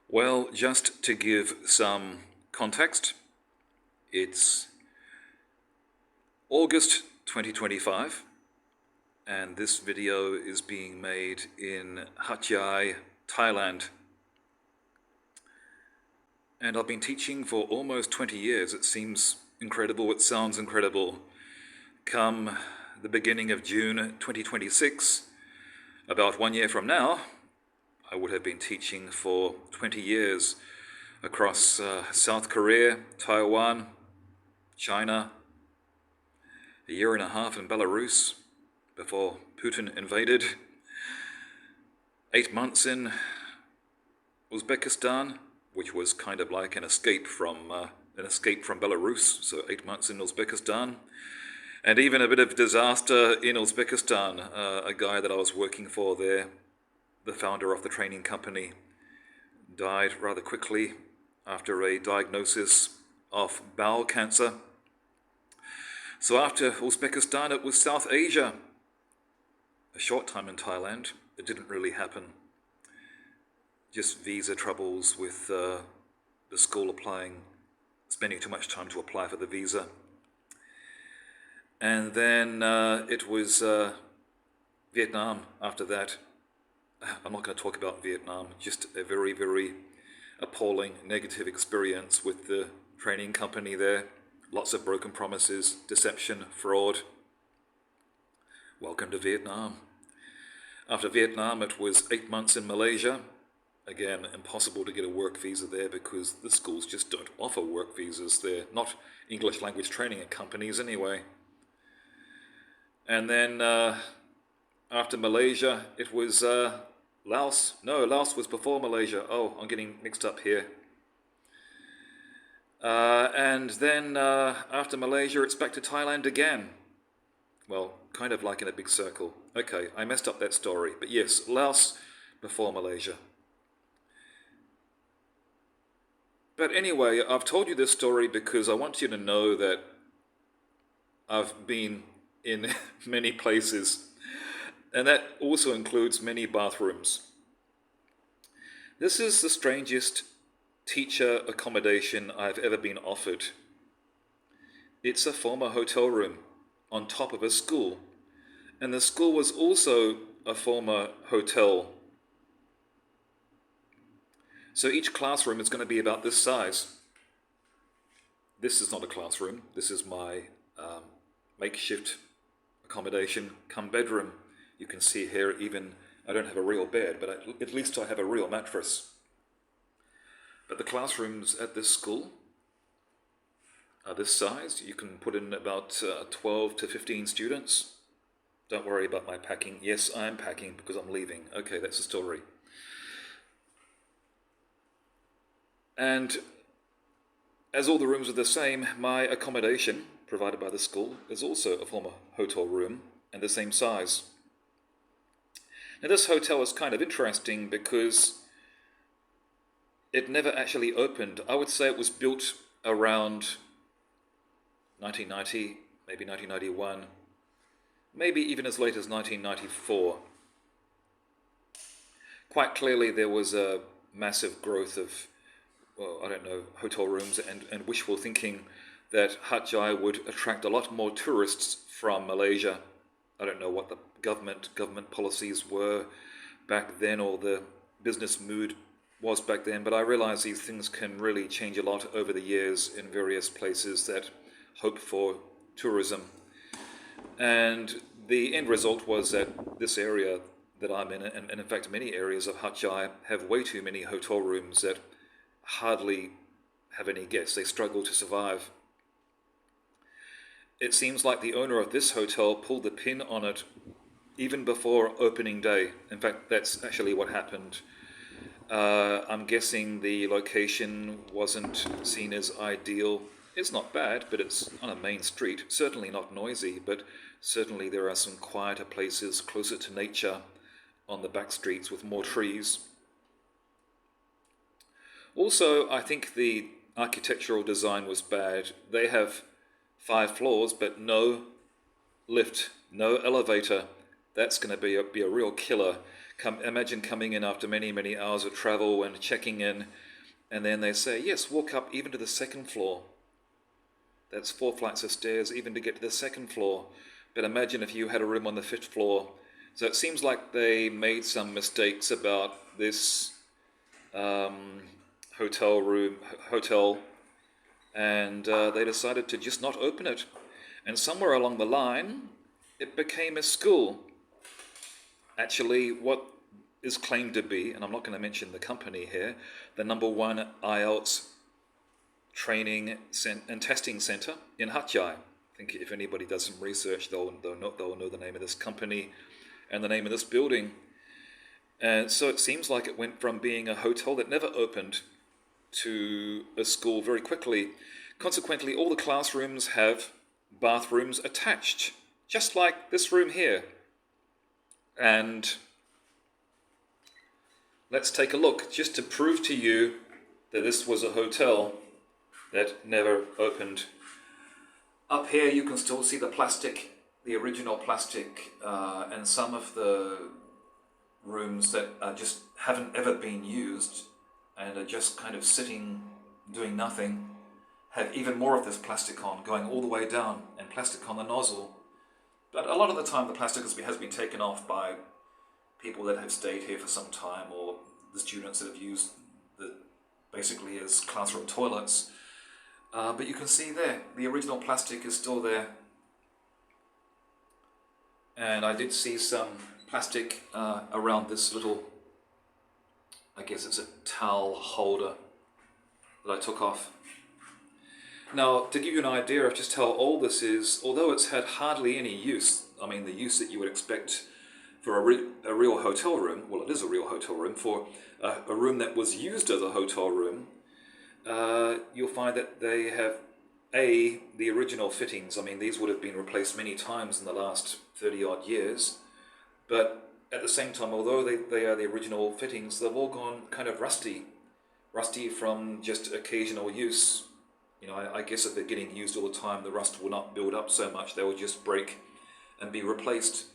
Well, just to give some context, it's August 2025, and this video is being made in Hat Yai, Thailand. And I've been teaching for almost 20 years. It seems incredible, it sounds incredible. Come the beginning of June 2026, about 1 year from now, I would have been teaching for 20 years across South Korea, Taiwan, China, a year and a half in Belarus before Putin invaded, 8 months in Uzbekistan, which was kind of like an escape from Belarus, so 8 months in Uzbekistan, and even a bit of disaster in Uzbekistan. A guy that I was working for there, the founder of the training company, died rather quickly after a diagnosis of bowel cancer. So after Uzbekistan, it was South Asia. A short time in Thailand. It didn't really happen. Just visa troubles with the school spending too much time to apply for the visa. And then it was Vietnam after that. I'm not going to talk about Vietnam, just a very, very appalling negative experience with the training company there. Lots of broken promises, deception, fraud. Welcome to Vietnam. After Vietnam, it was 8 months in Malaysia. Again, impossible to get a work visa there because the schools just don't offer work visas there. Not English language training companies anyway. And then after Malaysia, it was Laos. No, Laos was before Malaysia. Oh, I'm getting mixed up here. And then after Malaysia, it's back to Thailand again. Well, kind of like in a big circle. Okay, I messed up that story. But yes, Laos before Malaysia. But anyway, I've told you this story because I want you to know that I've been in many places. And that also includes many bathrooms. This is the strangest teacher accommodation I've ever been offered. It's a former hotel room on top of a school, and the school was also a former hotel. So each classroom is going to be about this size. This is not a classroom, this is my makeshift accommodation come bedroom. You can see here even I don't have a real bed, but at least I have a real mattress. But the classrooms at this school are this size. You can put in about 12 to 15 students. Don't worry about my packing. Yes, I am packing because I'm leaving. Okay, that's the story. And as all the rooms are the same, my accommodation provided by the school is also a former hotel room and the same size. Now this hotel is kind of interesting because it never actually opened. I would say it was built around 1990, maybe 1991, maybe even as late as 1994. Quite clearly there was a massive growth of, well, I don't know, hotel rooms and wishful thinking that Hat Yai would attract a lot more tourists from Malaysia. I don't know what the government policies were back then or the business mood was back then, but I realize these things can really change a lot over the years in various places that hope for tourism. And the end result was that this area that I'm in, and in fact many areas of Hat Yai, have way too many hotel rooms that hardly have any guests. They struggle to survive. It seems like the owner of this hotel pulled the pin on it even before opening day. In fact, that's actually what happened. I'm guessing the location wasn't seen as ideal. It's not bad, but it's on a main street. Certainly not noisy, but certainly there are some quieter places closer to nature on the back streets with more trees. Also, I think the architectural design was bad. They have 5 floors, but no lift, no elevator. That's going to be a real killer. Imagine coming in after many, many hours of travel and checking in, and then they say, yes, walk up even to the second floor. That's 4 flights of stairs even to get to the second floor. But imagine if you had a room on the 5th floor. So it seems like they made some mistakes about this hotel, and they decided to just not open it. And somewhere along the line, it became a school. Actually, what is claimed to be, and I'm not going to mention the company here, the #1 IELTS training and testing center in Hat Yai. I think if anybody does some research, they'll know the name of this company and the name of this building. And so it seems like it went from being a hotel that never opened to a school very quickly. Consequently, all the classrooms have bathrooms attached, just like this room here. And let's take a look, just to prove to you that this was a hotel that never opened. Up here you can still see the plastic, the original plastic, and some of the rooms that just haven't ever been used and are just kind of sitting, doing nothing, have even more of this plastic on, going all the way down, and plastic on the nozzle. But a lot of the time the plastic has been taken off by people that have stayed here for some time, or the students that have used the basically as classroom toilets. But you can see there, the original plastic is still there. And I did see some plastic around this little, I guess it's a towel holder that I took off. Now, to give you an idea of just how old this is, although it's had hardly any use, I mean the use that you would expect for a real hotel room, well it is a real hotel room, for a room that was used as a hotel room, you'll find that they have the original fittings. I mean, these would have been replaced many times in the last 30 odd years, but at the same time, although they are the original fittings, they've all gone kind of rusty from just occasional use. You know, I guess if they're getting used all the time, the rust will not build up so much, they will just break and be replaced.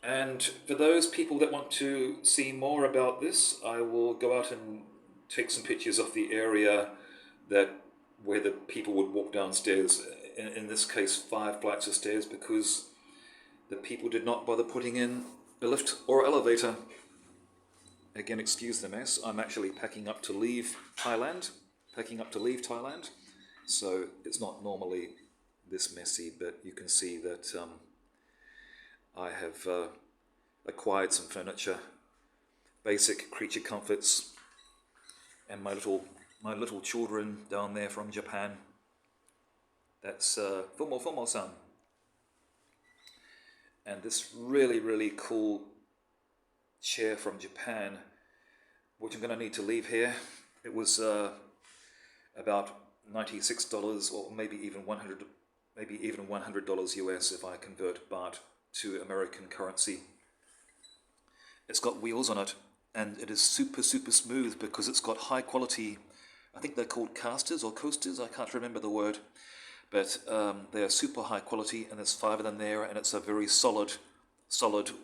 And for those people that want to see more about this, I will go out and take some pictures of the area where the people would walk downstairs. In this case, 5 flights of stairs, because the people did not bother putting in a lift or elevator. Again, excuse the mess. I'm actually packing up to leave Thailand. So it's not normally this messy, but you can see that I have acquired some furniture, basic creature comforts, and my little children down there from Japan. That's Fumo-san. And this really, really cool chair from Japan, which I'm going to need to leave here. It was about $96, or maybe even $100 US if I convert baht to American currency. It's got wheels on it, and it is super, super smooth because it's got high quality, I think they're called casters or coasters, I can't remember the word, but they are super high quality, and there's 5 of them there, and it's a very solid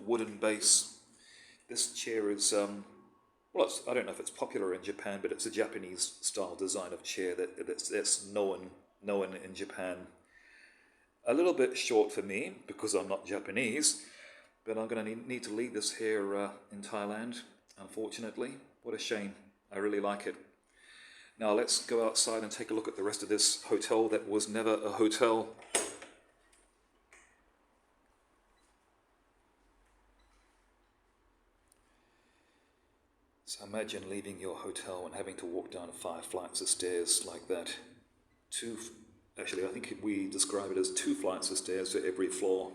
wooden base. This chair is, I don't know if it's popular in Japan, but it's a Japanese style design of chair that's known in Japan. A little bit short for me because I'm not Japanese, but I'm going to need to leave this here in Thailand, unfortunately. What a shame. I really like it. Now let's go outside and take a look at the rest of this hotel that was never a hotel. So imagine leaving your hotel and having to walk down 5 flights of stairs like that. Actually, I think we describe it as 2 flights of stairs for every floor.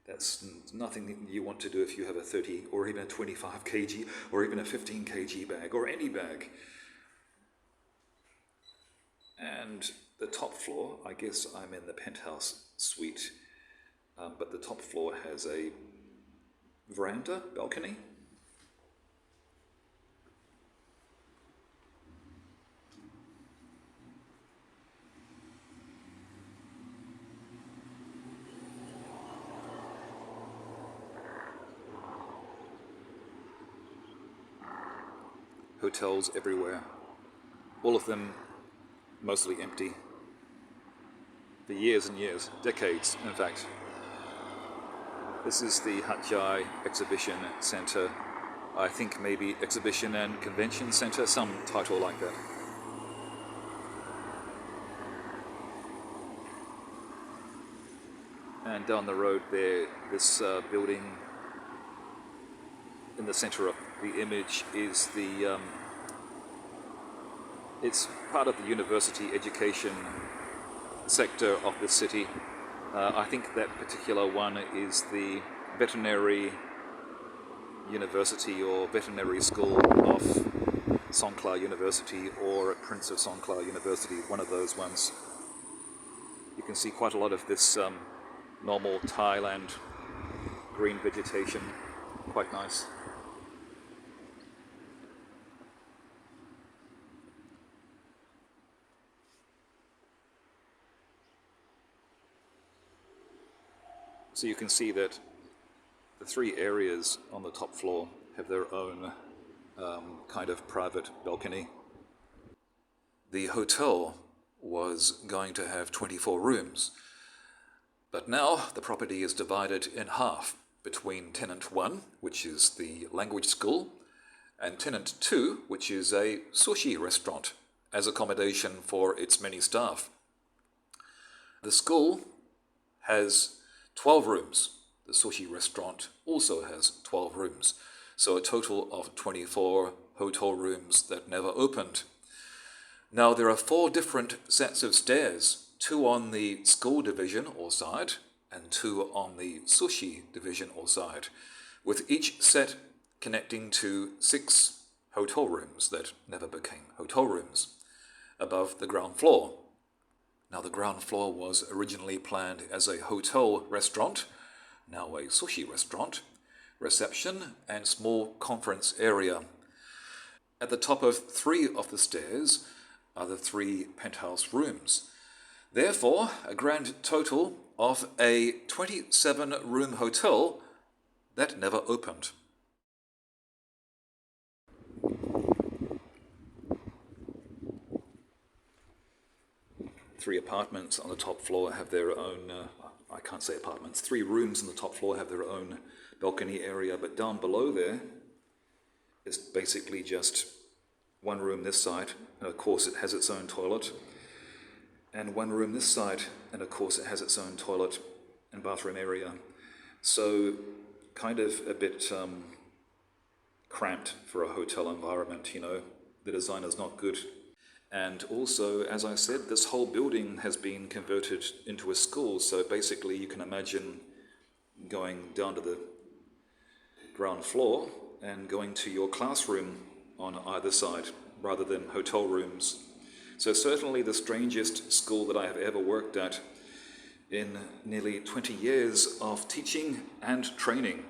That's nothing that you want to do if you have a 30 or even a 25 kg or even a 15 kg bag or any bag. And the top floor, I guess I'm in the penthouse suite, but the top floor has a veranda, balcony. hotels everywhere. All of them mostly empty. For years and years, decades in fact. This is the Hat Yai Exhibition Centre. I think maybe Exhibition and Convention Centre, some title like that. And down the road there, this building in the centre of the image is the it's part of the university education sector of the city. I think that particular one is the veterinary university or veterinary school of Songkhla University or Prince of Songkhla University, one of those ones. You can see quite a lot of this normal Thailand green vegetation, quite nice. So you can see that the three areas on the top floor have their own kind of private balcony. The hotel was going to have 24 rooms, but now the property is divided in half between tenant 1, which is the language school, and tenant 2, which is a sushi restaurant, as accommodation for its many staff. The school has 12 rooms. The sushi restaurant also has 12 rooms, so a total of 24 hotel rooms that never opened. Now there are 4 different sets of stairs, 2 on the school division or side, and 2 on the sushi division or side, with each set connecting to 6 hotel rooms that never became hotel rooms, above the ground floor. Now the ground floor was originally planned as a hotel restaurant, now a sushi restaurant, reception and small conference area. At the top of 3 of the stairs are the 3 penthouse rooms. Therefore, a grand total of a 27-room hotel that never opened. Three apartments on the top floor have their own, I can't say apartments, 3 rooms on the top floor have their own balcony area, but down below there is basically just 1 room this side, and of course it has its own toilet, and 1 room this side, and of course it has its own toilet and bathroom area. So kind of a bit cramped for a hotel environment, you know. The design is not good. And also, as I said, this whole building has been converted into a school, so basically you can imagine going down to the ground floor and going to your classroom on either side, rather than hotel rooms. So certainly the strangest school that I have ever worked at in nearly 20 years of teaching and training.